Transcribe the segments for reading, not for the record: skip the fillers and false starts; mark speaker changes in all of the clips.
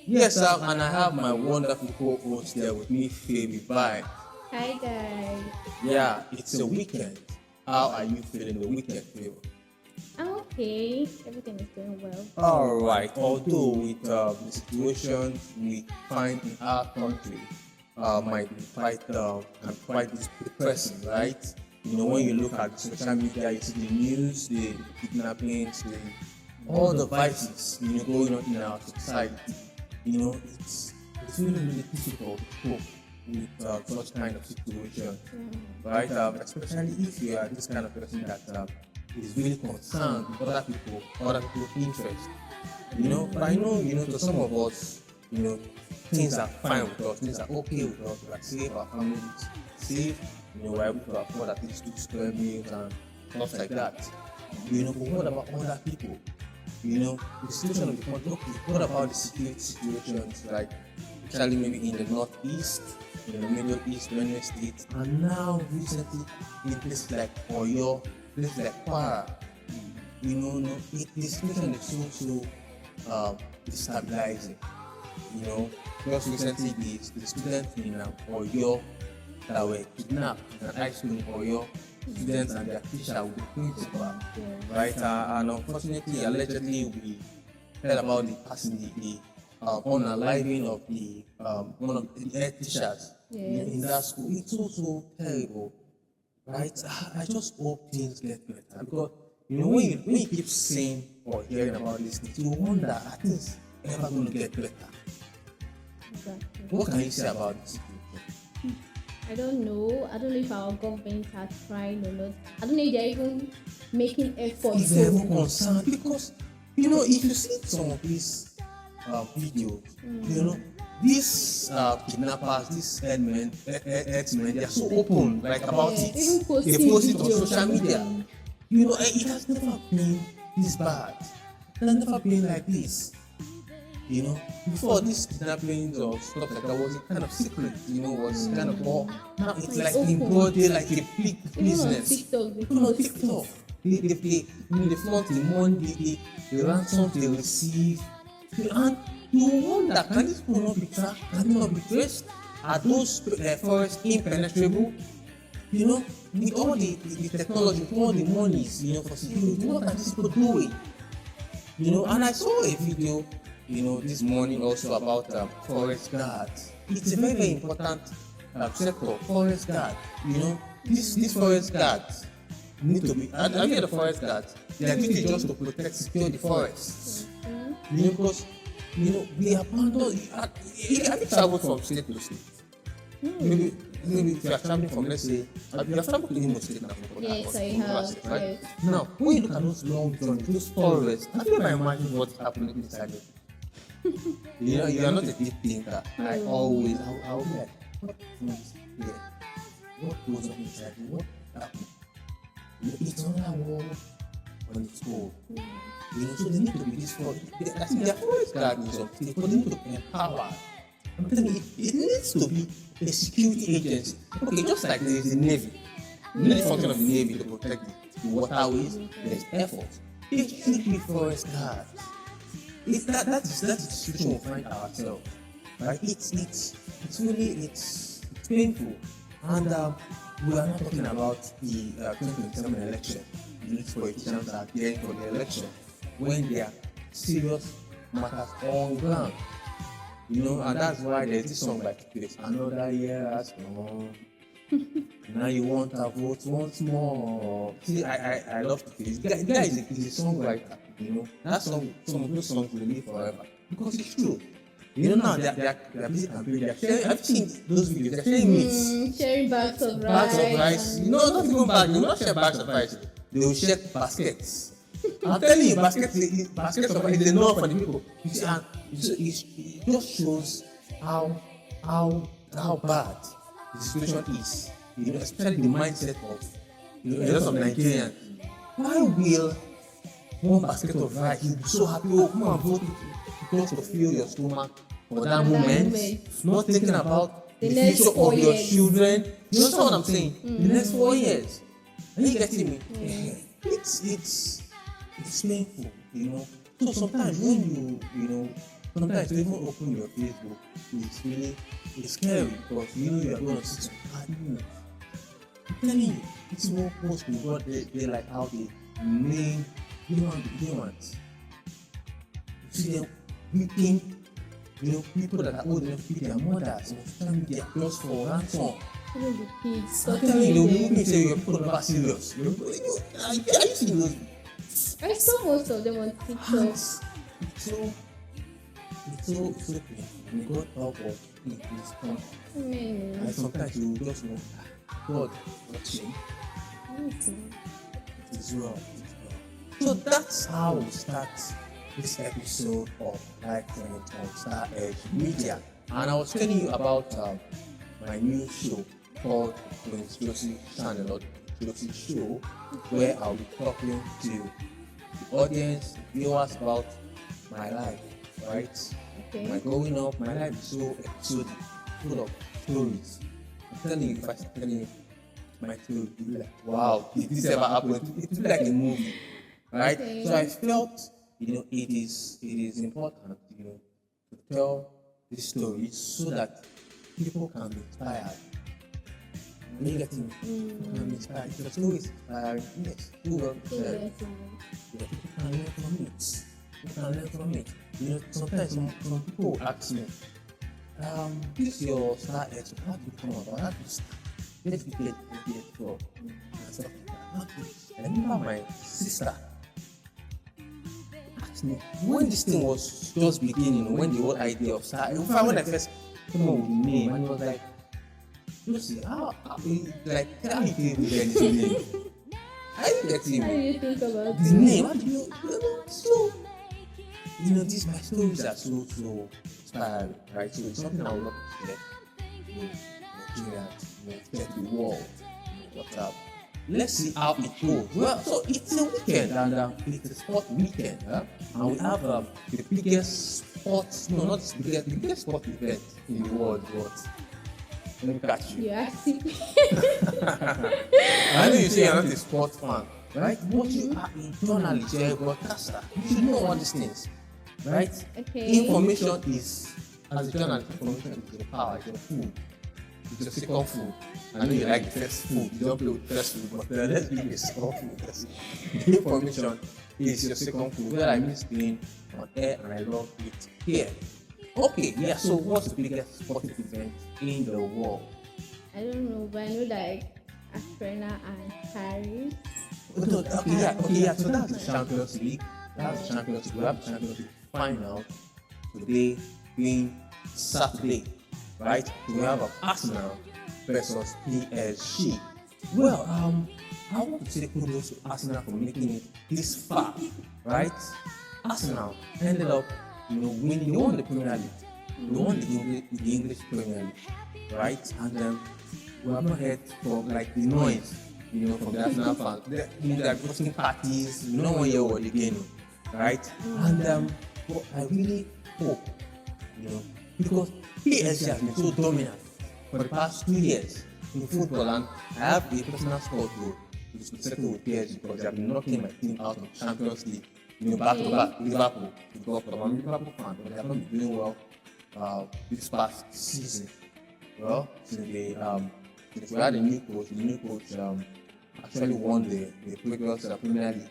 Speaker 1: Yes, and I have my wonderful co-host there with me, Phoebe. Bye.
Speaker 2: Hi guys.
Speaker 1: Yeah, it's a weekend. How are you feeling the weekend, Phoebe?
Speaker 2: I'm okay. Everything is going well.
Speaker 1: All right. Although with the situation we find in our country, might be quite depressing, right? You know, when you look at social media, you see the news, the kidnappings, all the vices, going on in our society. It's really difficult to cope with such kind of situation, right? Especially if you are this kind of person that is really concerned with other people's interests. But I know, to some of us, you know, things are fine with us, things are okay with us, we are safe, our family is safe, we're able to afford at least 2 square meals and stuff like that. But what about other people? The situation of the country, okay, what about the security situations, like especially maybe in the northeast, in the Middle East, Benue State, and now recently in places like Oyo, places like Kwara, no, the situation is destabilizing. You know, just recently the students in Oyo that were kidnapped in an high school in Oyo, students and their teacher with the principal, right? And unfortunately, allegedly, we heard about the passing, the unaliving of the one of the head teachers in that school. It's so terrible, right? I just hope things get better because when you keep seeing or hearing about these things, you wonder are things ever going to get better?
Speaker 2: Exactly.
Speaker 1: What can you say about this?
Speaker 2: I don't know. I don't know if our government are trying or not. I don't know if they're even making efforts.
Speaker 1: Is there even concern? Because if you see some of these videos, these kidnappers, these headsmen, they are so open, like about it.
Speaker 2: Even
Speaker 1: They post it on
Speaker 2: videos.
Speaker 1: social media. It has never been this bad. It has never been like this. Before these kidnappings or stuff like that was kind of secret, was kind of all. Now it's like in broad day, like a big business. Even on TikTok, they flaunt the money, the ransom they receive, and you wonder, can this people not be tracked? Can they not be traced? Are those forests impenetrable? With all the technology, with all the monies, for security, what are these people doing? And I saw a video, this morning also about forest guards. It's a very, very important sector, forest guard. These forest guards need to be, have you heard of forest guards? Their duty is just to protect, secure the forests. Because, they abandon, have you traveled from state to state? Maybe if you are traveling from, let's say, you have traveled to Imo State now from
Speaker 2: Yes, I have.
Speaker 1: right?
Speaker 2: Yes.
Speaker 1: Now, when you look at those long journeys, those forests, have you ever imagined what's happening inside it? You are not a deep thinker. I'll be like, what goes here? What goes on inside you? What happens? It's another world on its own. So they need to be this forest. I think they are forest guardians of state, but they need to be empowered. I'm telling you, it needs to be a security agency. Okay, just like there is a navy. You need the function of the navy to protect the waterways. There's effort. It should be forest guards. That is the situation we find ourselves. Right? It's really painful. And we are not talking about the 2027 election. These politicians are gearing for the election when there are serious matters on ground. And that's why there's this song like this. Another year has gone. Now you want to vote once more. See, I love to feel this. The guy is a songwriter. That song, some of those songs will live forever because it's true. Now they are busy campaigning. They are sharing. Have you seen those videos? They're sharing meats.
Speaker 2: Sharing bags of rice.
Speaker 1: Bags of rice. Not even bags. They will not share bags of rice. They will share baskets. I'm telling you, baskets of rice is enough for the people. You see, and it just shows how bad the situation is. Especially the mindset of a lot of Nigerians. Why will one basket of rice you'll be so happy? Oh, come and vote just to fill your stomach for that moment, not thinking about the future of your children. You understand what I'm saying? The next 4 years. Are you getting me? It's painful. So sometimes when sometimes to even open your Facebook is really it's scary because you know you are going to see some bad news. I'm telling you, this whole post we got they like how they name humans. You see them beating, people that are old enough to beat their mothers on social media just for ransom.
Speaker 2: Even the kids.
Speaker 1: I'm telling you, they will say your people are never serious. Are you seeing those?
Speaker 2: I saw most of them on TikTok.
Speaker 1: It's so painful. God help us in this country.
Speaker 2: Amen.
Speaker 1: And sometimes you just know God watching.
Speaker 2: Mhm.
Speaker 1: It is well. So that's how we start this episode of Enlightening on Star Edge Media. And I was telling you about my new show called Prince Josie Channel or Josie Show, where I'll be talking to the audience, viewers about my life, right?
Speaker 2: Okay.
Speaker 1: My growing up, my life is so episodic, full of stories. I'm telling you, if I start telling you my story, you'll be like, wow, did this ever happen? It will be like a movie, right?
Speaker 2: Okay.
Speaker 1: So I felt, it is important, to tell this story so that people can be inspired. When you get me, people can be inspired. If your story is inspiring, yes, do well to share it. Yeah, people can learn from it. People can learn from it. Sometimes some people ask me, this your star edge, how do you come about? How do you start? Let's get from and stuff like that. I remember my sister asked me when this thing was just beginning, when the whole idea of star. In fact, when I first came up with the name, and it was like, Lucy, how like tell me if you get this name. I didn't get him.
Speaker 2: How do you think about
Speaker 1: The name, how do you so these my stories are so inspiring, right? So it's something I would love to share with Nigerians, share the world. Let's see how it goes. Well, so it's a weekend and it's a sport weekend, and we have the biggest sports, no, not the biggest sport event in the world. But let me catch you.
Speaker 2: you asking me?
Speaker 1: I know you say you're not a sports fan, right? But you are a journalist, you're a broadcaster. You should know all these things, right?
Speaker 2: Okay.
Speaker 1: Information is, as a journalist, information is your power, it's your food. It's your second food. I know you like the first food, you don't play with first food, but let's give you a second food. The information is your second food. Well, I miss being on air and I love it here. Okay, yeah, so what's the biggest sporting event in the world?
Speaker 2: I don't know, but I know that Astrena and Paris.
Speaker 1: Okay, yeah, so that's the Champions League. We have the Champions League final today being Saturday, right? We have Arsenal versus PSG. Well, I want to say kudos to Arsenal for making it this far, right? Arsenal ended up, winning. They won the Premier League. They won the English Premier League, right? And we have not heard from like the noise, from the Arsenal fans. They're hosting parties. No one hear what they're getting, right? And what I really hope, because PSG has been so dominant for the past 2 years in football, and I have a personal sport to settle with PSG because they have been knocking my team out of Champions League. Back to back, Liverpool. I'm a Liverpool fan, but they have not been doing well this past season. Well, since we had a new coach, the new coach actually won the previous Premier League.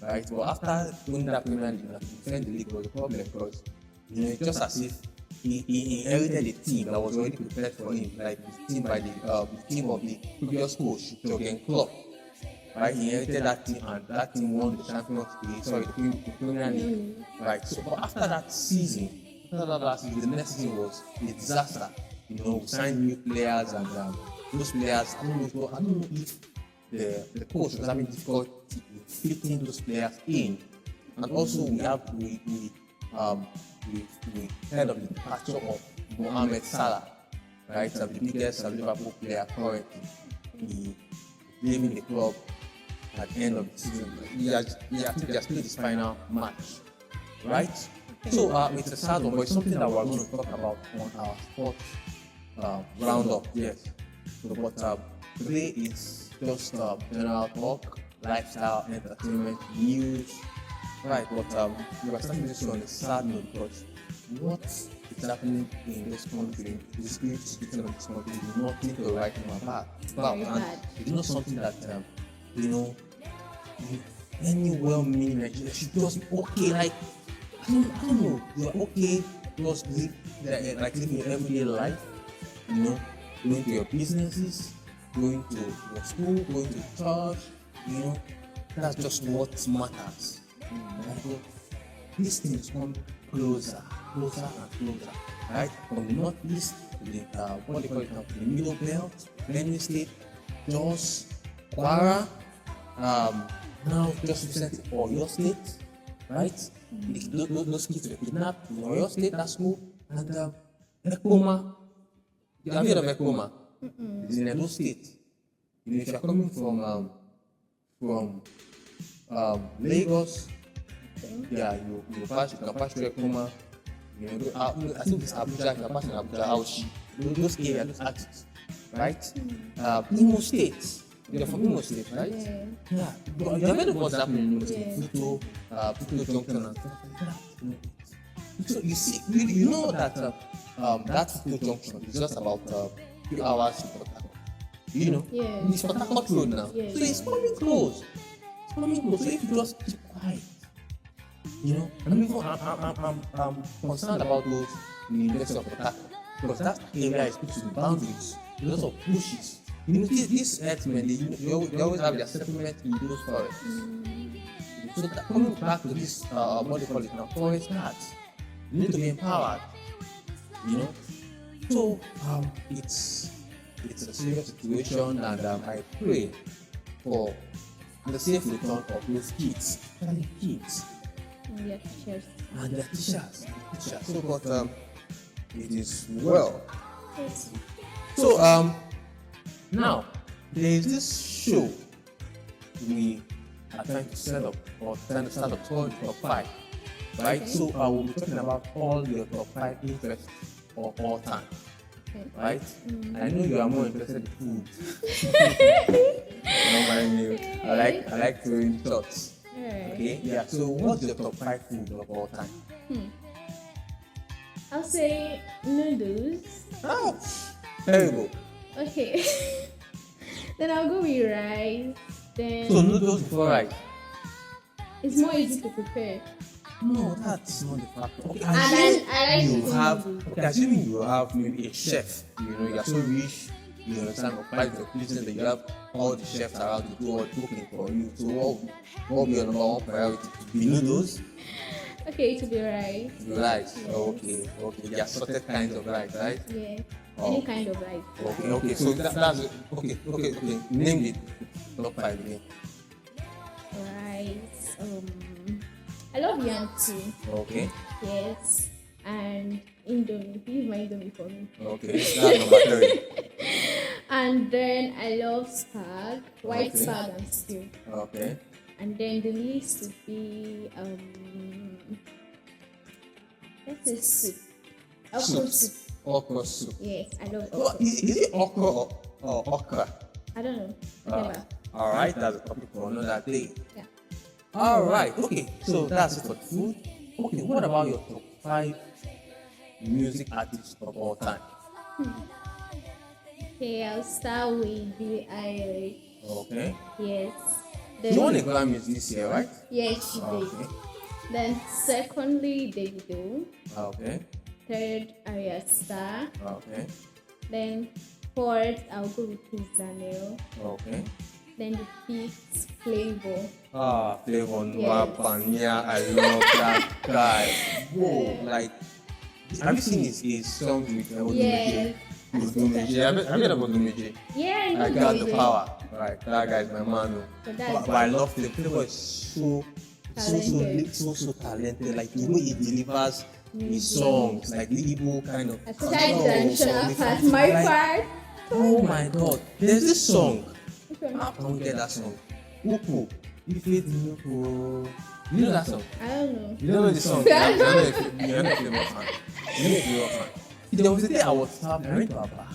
Speaker 1: Right? But after winning that Premier League, defend the league was a problem because it's just as if he inherited a team that was already prepared for him, like the team by the team of the previous coach, Jurgen Klopp. Right, he inherited that team and that team won the the Premier League. Right, so but after that last season, the next season was a disaster. We signed new players and those players, I don't know if the coach was having difficulty fitting those players in, and also we heard of the departure of Mohamed Salah, right, the biggest Liverpool player currently. He leaving the club at the end of the season. He has played his final match, right? So it's a sad one, but it's something that we're going to talk about on our sports roundup. Yes. So, but today is just general talk, lifestyle, entertainment, news, right? But we are starting this on a sad note because what is happening in this country, the security situation of this country is nothing to write home about.
Speaker 2: Very
Speaker 1: And
Speaker 2: bad.
Speaker 1: it's not something that you know, any well-meaning Nigerian should just be okay. Like I don't know, you're okay, just live like living your everyday life, you know, going to your businesses, going to your school, going to church, you know, that's just what matters. Right? These things come closer and closer, right? From the northeast to the what they call it now, to the middle belt, Benue State, Jos, Kwara, now just recently Oyo State, right? Those kids were kidnapped in Oyo State, that's cool. And Ekoma, have you heard of Ekoma? It's in Edo State. You know, if you're coming from Lagos, yeah, you can pass through Ekoma. You know, I think it's Abuja, you can pass in Abuja, Auchi, those areas, those axes, right? Imo State, you're from Imo State, right? Yeah. You have heard of what's happening in Imo State? Puto Junction and stuff like that. You know. So you see, you know that that Puto Junction is just about 2 hours to Port Harcourt. You know, it's Port Harcourt Road now, so it's coming close. It's coming close. So if you just keep quiet, you know, I'm concerned about those in the University of Port Harcourt because that area is put to the boundaries. Lots of bushes. You know, these herdsmen, they always have their settlement in those forests. So that, coming back to this, what they call it now, forest guards, you need to be empowered. You know, so it's a serious situation, and I pray for the safe return of those kids, and the kids,
Speaker 2: And their teachers.
Speaker 1: and their teachers. So, but it is well.
Speaker 2: Yes.
Speaker 1: So now there is this show we are trying to set up, or trying to start up called Top 5, right?
Speaker 2: Okay.
Speaker 1: So I will be talking about all your top 5 interests of all time,
Speaker 2: Okay.
Speaker 1: right? I know you are more interested in food. Don't mind me. I like throwing shots.
Speaker 2: Alright.
Speaker 1: Okay, yeah. So what's your top 5 food of all time?
Speaker 2: I'll say noodles.
Speaker 1: Ouch! Terrible.
Speaker 2: Okay. Then I'll go with rice. Then
Speaker 1: So noodles before rice.
Speaker 2: it's more easy to prepare.
Speaker 1: No, that's not the factor. Okay,
Speaker 2: And I like
Speaker 1: you
Speaker 2: to
Speaker 1: have,
Speaker 2: noodles.
Speaker 1: okay, assuming you have maybe a chef, you know, you are so rich, you understand, of price of business that you have all the chefs around to do all the cooking for you. So what will be your number one priority? Be noodles?
Speaker 2: Okay, to be rice.
Speaker 1: Rice. Okay. There are sorted kinds of rice, right?
Speaker 2: Yeah.
Speaker 1: Oh.
Speaker 2: Any kind of rice.
Speaker 1: Okay. So that's okay. Name it. Top 5 again.
Speaker 2: Rice. I love yam too.
Speaker 1: Okay.
Speaker 2: Yes. And Indomie. Use my Indomie for me.
Speaker 1: Okay. That's number 3.
Speaker 2: And then I love spag, white
Speaker 1: Okay.
Speaker 2: spag and stew.
Speaker 1: Okay.
Speaker 2: And then the least would be what's this soup? Okra soup.
Speaker 1: Okra soup.
Speaker 2: Yes, I love
Speaker 1: Oh,
Speaker 2: okra.
Speaker 1: is it okra or okra?
Speaker 2: I don't know. Whatever.
Speaker 1: All right, that's a topic for another day.
Speaker 2: Yeah.
Speaker 1: All right, okay. So that's it for food. Okay, what about your top 5 music artists of all time?
Speaker 2: Okay, I'll start with Billie Eilish.
Speaker 1: Okay.
Speaker 2: Yes.
Speaker 1: She won a Grammy this year, right?
Speaker 2: Yes, she did.
Speaker 1: Okay.
Speaker 2: Then secondly, Davido.
Speaker 1: Okay.
Speaker 2: Third, Arya Star.
Speaker 1: Okay.
Speaker 2: Then fourth, I'll go with Chris Daniel.
Speaker 1: Okay.
Speaker 2: Then the fifth, Flavor.
Speaker 1: Flavor
Speaker 2: Yes.
Speaker 1: Pania, I love that guy. Whoa, like, have you seen his song with
Speaker 2: Yes.
Speaker 1: Odumeje? Have you heard about Odumeje?
Speaker 2: Yeah, I know
Speaker 1: I got the
Speaker 2: Davido.
Speaker 1: power. Right, that guy is my man.
Speaker 2: But that's
Speaker 1: But I love the Flavor is so talented. Like the way he delivers his songs, like the Igbo kind of.
Speaker 2: Especially the
Speaker 1: songs,
Speaker 2: traditional
Speaker 1: the
Speaker 2: part,
Speaker 1: fufu,
Speaker 2: my
Speaker 1: like,
Speaker 2: part.
Speaker 1: Oh my God! There's this song.
Speaker 2: Which one?
Speaker 1: How can we get that song? Uku. If it's Uku. You know that song?
Speaker 2: I don't know.
Speaker 1: You don't know the song? You're not a Flavor fan. You're not a Flavor fan. There was a day I was traveling. I went to a bar.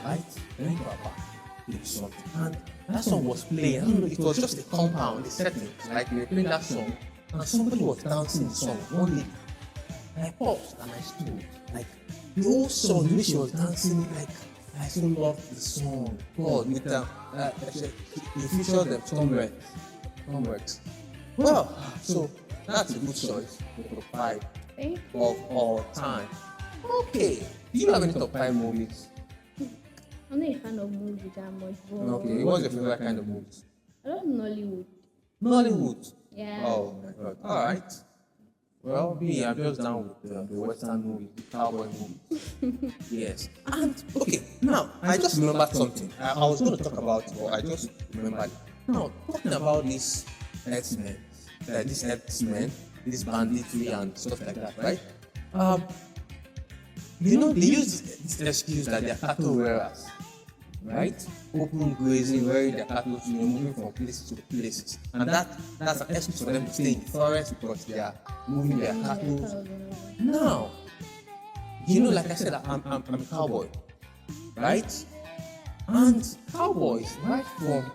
Speaker 1: Right? I went to a bar. With something. And that song was playing. I don't know, it was just a compound, a setting. Like we were playing that song. And somebody was dancing the song. One lady. I paused and I stood. Like the whole song, the way she was dancing, like I so loved the song. God, with the featured them Tom Rex. Well, so that's a good choice. Top 5
Speaker 2: Thank
Speaker 1: of all time. Okay. Do you have any top 5 movies?
Speaker 2: I'm not a fan of movies that much, but
Speaker 1: Okay. What's your favorite kind of movies?
Speaker 2: I love Nollywood.
Speaker 1: Nollywood.
Speaker 2: Yeah.
Speaker 1: Oh my God. All right. Well, me, I'm just down with the Western movies, the cowboy movies. Yes. And okay, now I just remembered something. I was going to talk about it, but I just remembered. Now, talking about this X-Men, this banditry and stuff like that, right? They use this excuse that they're cattle wearers, right? Open grazing, wearing their cattle, moving from places to places, and that's an excuse for them to stay in the forest because they are moving their cattle. Now, like I said, I'm a cowboy, right? And cowboys, right from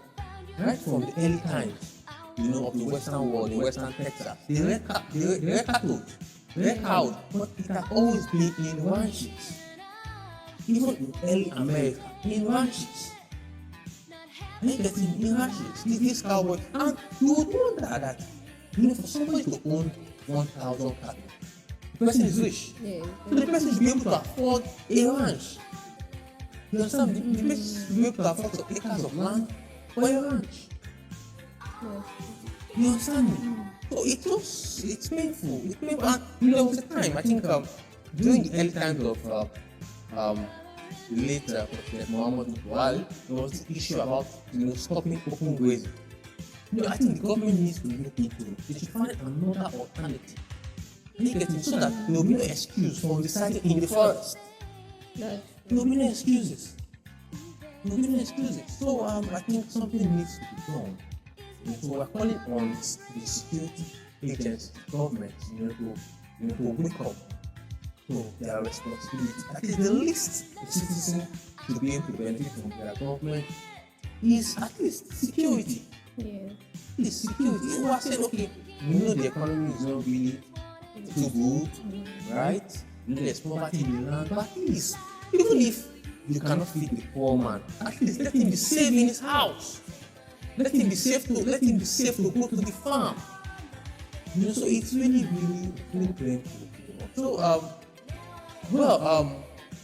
Speaker 1: the early times, of the Western world, in Western Texas, they rear cattle, rear cows, but it has always been in ranches. Even in early America, in ranches. In ranches, these cowboys, and you would wonder that, for somebody to own 1,000 cattle, the person is rich.
Speaker 2: Yeah.
Speaker 1: So the person should be able to afford a ranch. You understand? The person should be able to afford some acres of land for a ranch.
Speaker 2: Yeah.
Speaker 1: You understand me? So it's painful. It's painful. And there was a time, I think, during the early times of late President Muhammad Buhari, there was this issue about stopping open grazing. I think the government needs to look into it. They should find another alternative. So that there will be no excuse for residing in the forest. There will be no excuses. So I think something needs to be done. So we're calling on the security agencies, government, to wake up to their responsibility. That is the least a citizen to be able to benefit from their government is at least security.
Speaker 2: Yeah.
Speaker 1: It's security. We are saying, okay, the economy is not really too good, right? There's poverty in the land, but at least, even if you cannot feed the poor man, at least let him be safe in his house. Let him be safe to go to the farm. So it's really, really, really painful. So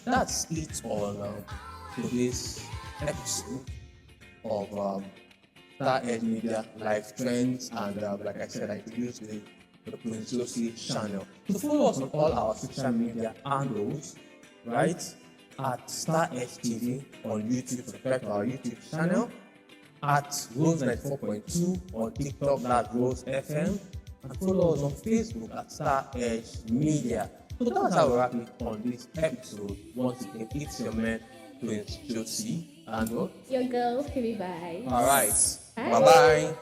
Speaker 1: that's it on today's episode of Star Edge Media Live Trends, and like I said, I introduced the Prince Josie channel. So follow us on all our social media handles, right? At Star Edge TV on YouTube, subscribe to our YouTube channel. At Rose 94.2 on TikTok, that's Rose FM, and follow us on Facebook at Star Edge Media. So that's how we wrap it on this episode. Once again, it's your man, Prince Josie, and
Speaker 2: Your girl, Kitty Bye.
Speaker 1: All right.
Speaker 2: Bye.
Speaker 1: Bye-bye.